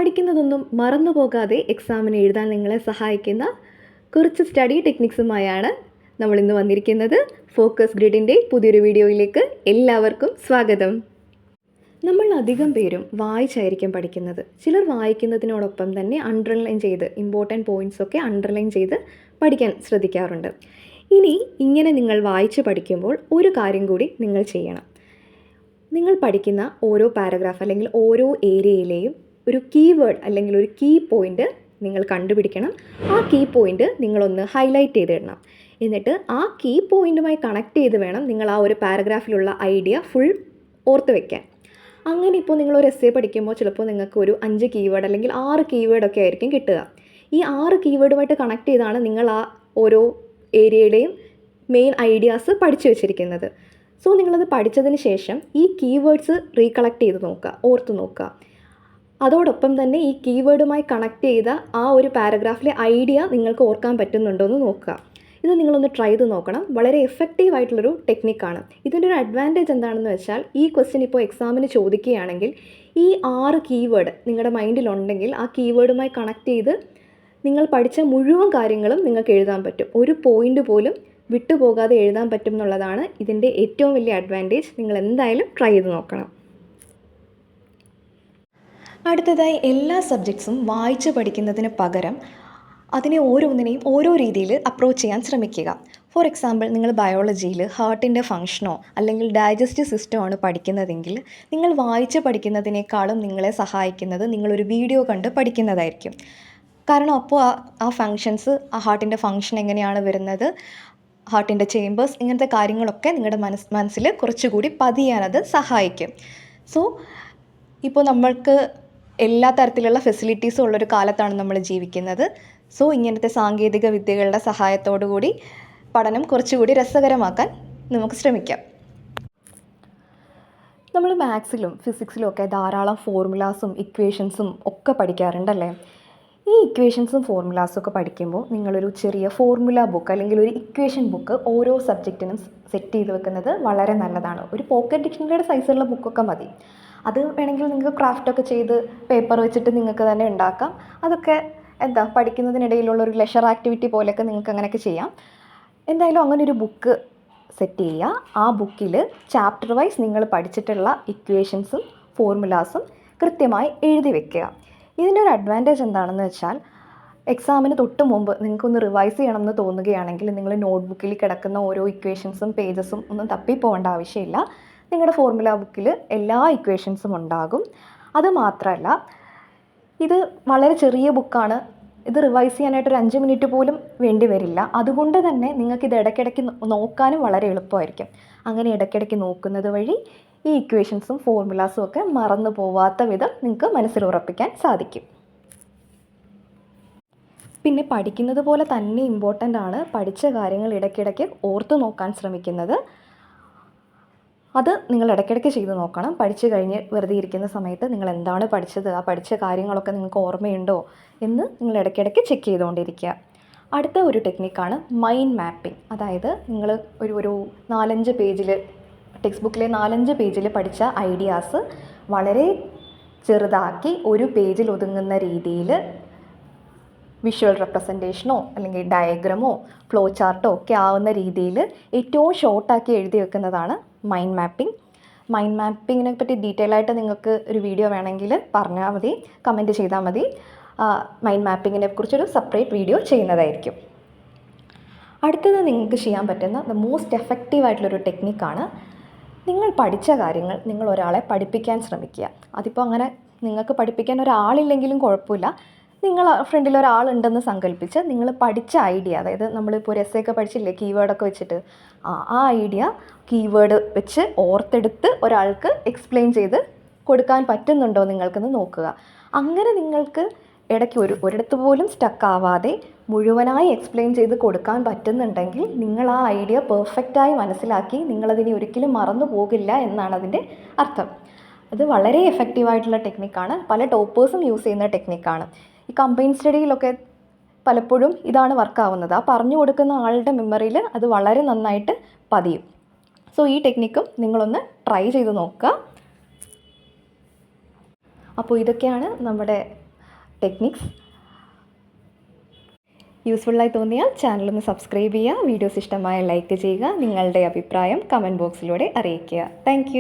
പഠിക്കുന്നതൊന്നും മറന്നു പോകാതെ എക്സാമിന് എഴുതാൻ നിങ്ങളെ സഹായിക്കുന്ന കുറച്ച് സ്റ്റഡി ടെക്നിക്സുമായാണ് നമ്മളിന്ന് വന്നിരിക്കുന്നത്. ഫോക്കസ് ഗ്രിഡിൻ്റെ പുതിയൊരു വീഡിയോയിലേക്ക് എല്ലാവർക്കും സ്വാഗതം. നമ്മൾ അധികം പേരും വായിച്ചായിരിക്കും പഠിക്കുന്നത്. ചിലർ വായിക്കുന്നതിനോടൊപ്പം തന്നെ അണ്ടർലൈൻ ചെയ്ത് ഇമ്പോർട്ടൻറ്റ് പോയിൻറ്റ്സൊക്കെ അണ്ടർലൈൻ ചെയ്ത് പഠിക്കാൻ ശ്രദ്ധിക്കാറുണ്ട്. ഇനി ഇങ്ങനെ നിങ്ങൾ വായിച്ച് പഠിക്കുമ്പോൾ ഒരു കാര്യം കൂടി നിങ്ങൾ ചെയ്യണം. നിങ്ങൾ പഠിക്കുന്ന ഓരോ പാരഗ്രാഫ് അല്ലെങ്കിൽ ഓരോ ഏരിയയിലെയും ഒരു കീവേഡ് അല്ലെങ്കിൽ ഒരു കീ പോയിൻ്റ് നിങ്ങൾ കണ്ടുപിടിക്കണം. ആ കീ പോയിൻ്റ് നിങ്ങളൊന്ന് ഹൈലൈറ്റ് ചെയ്തിടണം. എന്നിട്ട് ആ കീ പോയിൻറ്റുമായി കണക്ട് ചെയ്ത് വേണം നിങ്ങൾ ആ ഒരു പാരഗ്രാഫിലുള്ള ഐഡിയ ഫുൾ ഓർത്ത് വയ്ക്കാൻ. അങ്ങനെ ഇപ്പോൾ നിങ്ങളൊരു എസ്സേ പഠിക്കുമ്പോൾ ചിലപ്പോൾ നിങ്ങൾക്ക് ഒരു 5 കീവേഡ് അല്ലെങ്കിൽ 6 കീവേഡൊക്കെ ആയിരിക്കും കിട്ടുക. ഈ 6 കീവേഡുമായിട്ട് കണക്ട് ചെയ്താണ് നിങ്ങൾ ആ ഓരോ ഏരിയയുടെയും മെയിൻ ഐഡിയാസ് പഠിച്ചു വെച്ചിരിക്കുന്നത്. സോ നിങ്ങളത് പഠിച്ചതിന് ശേഷം ഈ കീവേഡ്സ് റീകളക്ട് ചെയ്ത് നോക്കുക, ഓർത്ത് നോക്കുക. അതോടൊപ്പം തന്നെ ഈ കീവേഡുമായി കണക്ട് ചെയ്ത ആ ഒരു പാരഗ്രാഫിലെ ഐഡിയ നിങ്ങൾക്ക് ഓർക്കാൻ പറ്റുന്നുണ്ടോ എന്ന് നോക്കുക. ഇത് നിങ്ങളൊന്ന് ട്രൈ ചെയ്ത് നോക്കണം. വളരെ എഫക്റ്റീവ് ആയിട്ടുള്ളൊരു ടെക്നിക്കാണ്. ഇതിൻ്റെ ഒരു അഡ്വാൻറ്റേജ് എന്താണെന്ന് വെച്ചാൽ ഈ ക്വസ്റ്റ്യൻ ഇപ്പോൾ എക്സാമിന് ചോദിക്കുകയാണെങ്കിൽ ഈ 6 കീവേഡ് നിങ്ങളുടെ മൈൻഡിലുണ്ടെങ്കിൽ ആ കീവേഡുമായി കണക്ട് ചെയ്ത് നിങ്ങൾ പഠിച്ച മുഴുവൻ കാര്യങ്ങളും നിങ്ങൾക്ക് എഴുതാൻ പറ്റും. ഒരു പോയിൻ്റ് പോലും വിട്ടുപോകാതെ എഴുതാൻ പറ്റും എന്നുള്ളതാണ് ഇതിൻ്റെ ഏറ്റവും വലിയ അഡ്വാൻറ്റേജ്. നിങ്ങൾ എന്തായാലും ട്രൈ ചെയ്ത് നോക്കണം. അടുത്തതായി എല്ലാ സബ്ജക്ട്സും വായിച്ച് പഠിക്കുന്നതിന് പകരം അതിനെ ഓരോന്നിനെയും ഓരോ രീതിയിൽ അപ്രോച്ച് ചെയ്യാൻ ശ്രമിക്കുക. ഫോർ എക്സാമ്പിൾ, നിങ്ങൾ ബയോളജിയിൽ ഹാർട്ടിൻ്റെ ഫങ്ഷനോ അല്ലെങ്കിൽ ഡൈജസ്റ്റീവ് സിസ്റ്റമോ ആണ് പഠിക്കുന്നതെങ്കിൽ നിങ്ങൾ വായിച്ച് പഠിക്കുന്നതിനേക്കാളും നിങ്ങളെ സഹായിക്കുന്നത് നിങ്ങളൊരു വീഡിയോ കണ്ട് പഠിക്കുന്നതായിരിക്കും. കാരണം അപ്പോൾ ആ ഫങ്ഷൻസ്, ആ ഹാർട്ടിൻ്റെ ഫങ്ഷൻ എങ്ങനെയാണ് വരുന്നത്, ഹാർട്ടിൻ്റെ ചേമ്പേഴ്സ്, ഇങ്ങനത്തെ കാര്യങ്ങളൊക്കെ നിങ്ങളുടെ മനസ്സിൽ കുറച്ചുകൂടി പതിയാനത് സഹായിക്കും. സോ ഇപ്പോൾ നമ്മൾക്ക് എല്ലാ തരത്തിലുള്ള ഫെസിലിറ്റീസും ഉള്ളൊരു കാലത്താണ് നമ്മൾ ജീവിക്കുന്നത്. സോ ഇങ്ങനത്തെ സാങ്കേതിക വിദ്യകളുടെ സഹായത്തോടു കൂടി പഠനം കുറച്ചുകൂടി രസകരമാക്കാൻ നമുക്ക് ശ്രമിക്കാം. നമ്മൾ മാത്സിലും ഫിസിക്സിലും ഒക്കെ ധാരാളം ഫോർമുലാസും ഇക്വേഷൻസും ഒക്കെ പഠിക്കാറുണ്ടല്ലേ. ഈ ഇക്വേഷൻസും ഫോർമുലാസും ഒക്കെ പഠിക്കുമ്പോൾ നിങ്ങളൊരു ചെറിയ ഫോർമുല ബുക്ക് അല്ലെങ്കിൽ ഒരു ഇക്വേഷൻ ബുക്ക് ഓരോ സബ്ജക്റ്റിനും സെറ്റ് ചെയ്ത് വെക്കുന്നത് വളരെ നല്ലതാണ്. ഒരു പോക്കറ്റ് ഡിക്ഷണറിയുടെ സൈസുള്ള ബുക്കൊക്കെ മതി. അത് വേണമെങ്കിൽ നിങ്ങൾക്ക് ക്രാഫ്റ്റൊക്കെ ചെയ്ത് പേപ്പർ വെച്ചിട്ട് നിങ്ങൾക്ക് തന്നെ ഉണ്ടാക്കാം. അതൊക്കെ പഠിക്കുന്നതിനിടയിലുള്ള ഒരു ലെഷർ ആക്ടിവിറ്റി പോലെയൊക്കെ നിങ്ങൾക്ക് അങ്ങനെയൊക്കെ ചെയ്യാം. എന്തായാലും അങ്ങനെ ഒരു ബുക്ക് സെറ്റ് ചെയ്യുക. ആ ബുക്കിൽ ചാപ്റ്റർ വൈസ് നിങ്ങൾ പഠിച്ചിട്ടുള്ള ഇക്വേഷൻസും ഫോർമുലാസും കൃത്യമായി എഴുതി വെക്കുക. ഇതിൻ്റെ ഒരു അഡ്വാൻറ്റേജ് എന്താണെന്ന് വെച്ചാൽ എക്സാമിന് തൊട്ട് മുമ്പ് നിങ്ങൾക്കൊന്ന് റിവൈസ് ചെയ്യണമെന്ന് തോന്നുകയാണെങ്കിൽ നിങ്ങൾ നോട്ട്ബുക്കിൽ കിടക്കുന്ന ഓരോ ഇക്വേഷൻസും പേജസും ഒന്നും തപ്പിപ്പോകേണ്ട ആവശ്യമില്ല. നിങ്ങളുടെ ഫോർമുല ബുക്കിൽ എല്ലാ ഇക്വേഷൻസും ഉണ്ടാകും. അതുമാത്രമല്ല, ഇത് വളരെ ചെറിയ ബുക്കാണ്. ഇത് റിവൈസ് ചെയ്യാനായിട്ട് ഒരു 5 മിനിറ്റ് പോലും വേണ്ടി വരില്ല. അതുകൊണ്ട് തന്നെ നിങ്ങൾക്കിത് ഇടയ്ക്കിടയ്ക്ക് നോക്കാനും വളരെ എളുപ്പമായിരിക്കും. അങ്ങനെ ഇടയ്ക്കിടയ്ക്ക് നോക്കുന്നത് വഴി ഈ ഇക്വേഷൻസും ഫോർമുലാസും ഒക്കെ മറന്നു പോവാത്ത വിധം നിങ്ങൾക്ക് മനസ്സിൽ ഉറപ്പിക്കാൻ സാധിക്കും. പിന്നെ പഠിക്കുന്നത് പോലെ തന്നെ ഇമ്പോർട്ടൻ്റ് ആണ് പഠിച്ച കാര്യങ്ങൾ ഇടയ്ക്കിടയ്ക്ക് ഓർത്ത് നോക്കാൻ ശ്രമിക്കുന്നത്. അത് നിങ്ങൾ ഇടയ്ക്കിടയ്ക്ക് ചെയ്ത് നോക്കണം. പഠിച്ചു കഴിഞ്ഞ് വെറുതെ ഇരിക്കുന്ന സമയത്ത് നിങ്ങൾ എന്താണ് പഠിച്ചത്, ആ പഠിച്ച കാര്യങ്ങളൊക്കെ നിങ്ങൾക്ക് ഓർമ്മയുണ്ടോ എന്ന് നിങ്ങൾ ഇടയ്ക്കിടയ്ക്ക് ചെക്ക് ചെയ്തുകൊണ്ടിരിക്കുക. അടുത്ത ഒരു ടെക്നിക്കാണ് മൈൻഡ് മാപ്പിംഗ്. അതായത് നിങ്ങൾ ഒരു 4-5 പേജിൽ, ടെക്സ്റ്റ് ബുക്കിലെ 4-5 പേജിൽ പഠിച്ച ഐഡിയാസ് വളരെ ചെറുതാക്കി ഒരു പേജിൽ ഒതുങ്ങുന്ന രീതിയിൽ വിഷ്വൽ റെപ്രസെൻറ്റേഷനോ അല്ലെങ്കിൽ ഡയഗ്രമോ ഫ്ലോ ചാർട്ടോ ഒക്കെ ആവുന്ന രീതിയിൽ ഏറ്റവും ഷോർട്ടാക്കി എഴുതി വെക്കുന്നതാണ് മൈൻഡ് മാപ്പിംഗ്. മൈൻഡ് മാപ്പിങ്ങിനെ പറ്റി ഡീറ്റെയിൽ ആയിട്ട് നിങ്ങൾക്ക് ഒരു വീഡിയോ വേണമെങ്കിൽ പറഞ്ഞാൽ മതി, കമൻറ്റ് ചെയ്താൽ മതി. മൈൻഡ് മാപ്പിങ്ങിനെ കുറിച്ചൊരു സെപ്പറേറ്റ് വീഡിയോ ചെയ്യുന്നതായിരിക്കും. അടുത്തത് നിങ്ങൾക്ക് ചെയ്യാൻ പറ്റുന്ന ദ മോസ്റ്റ് എഫക്റ്റീവ് ആയിട്ടുള്ളൊരു ടെക്നിക്കാണ് നിങ്ങൾ പഠിച്ച കാര്യങ്ങൾ നിങ്ങൾ ഒരാളെ പഠിപ്പിക്കാൻ ശ്രമിക്കുക. അതിപ്പോൾ അങ്ങനെ നിങ്ങൾക്ക് പഠിപ്പിക്കാൻ ഒരാളില്ലെങ്കിലും കുഴപ്പമില്ല. നിങ്ങൾ ഫ്രണ്ടിൽ ഒരാളുണ്ടെന്ന് സങ്കല്പിച്ച് നിങ്ങൾ പഠിച്ച ഐഡിയ, അതായത് നമ്മളിപ്പോൾ ഒരു എസ്സേ ഒക്കെ പഠിച്ചില്ലേ കീവേഡൊക്കെ വെച്ചിട്ട്, ആ ഐഡിയ കീവേഡ് വെച്ച് ഓർത്തെടുത്ത് ഒരാൾക്ക് എക്സ്പ്ലെയിൻ ചെയ്ത് കൊടുക്കാൻ പറ്റുന്നുണ്ടോ നിങ്ങൾക്കെന്ന് നോക്കുക. അങ്ങനെ നിങ്ങൾക്ക് ഇടയ്ക്ക് ഒരിടത്ത് പോലും സ്റ്റക്ക് ആവാതെ മുഴുവനായി എക്സ്പ്ലെയിൻ ചെയ്ത് കൊടുക്കാൻ പറ്റുന്നുണ്ടെങ്കിൽ നിങ്ങൾ ആ ഐഡിയ പെർഫെക്റ്റായി മനസ്സിലാക്കി നിങ്ങളതിനെ ഒരിക്കലും മറന്നു പോകില്ല എന്നാണ് അതിൻ്റെ അർത്ഥം. അത് വളരെ എഫക്റ്റീവായിട്ടുള്ള ടെക്നിക്കാണ്. പല ടോപ്പേഴ്സും യൂസ് ചെയ്യുന്ന ടെക്നിക്കാണ്. ഈ കമ്പൈൻ സ്റ്റഡിയിലൊക്കെ പലപ്പോഴും ഇതാണ് വർക്കാവുന്നത്. ആ പറഞ്ഞു കൊടുക്കുന്ന ആളുടെ മെമ്മറിയിൽ അത് വളരെ നന്നായിട്ട് പതിയും. സോ ഈ ടെക്നിക്കും നിങ്ങളൊന്ന് ട്രൈ ചെയ്ത് നോക്കുക. അപ്പോൾ ഇതൊക്കെയാണ് നമ്മുടെ ടെക്നിക്സ്. യൂസ്ഫുള്ളായി തോന്നിയാൽ ചാനലൊന്ന് സബ്സ്ക്രൈബ് ചെയ്യുക. വീഡിയോസ് ഇഷ്ടമായ ലൈക്ക് ചെയ്യുക. നിങ്ങളുടെ അഭിപ്രായം കമൻറ്റ് ബോക്സിലൂടെ അറിയിക്കുക. താങ്ക്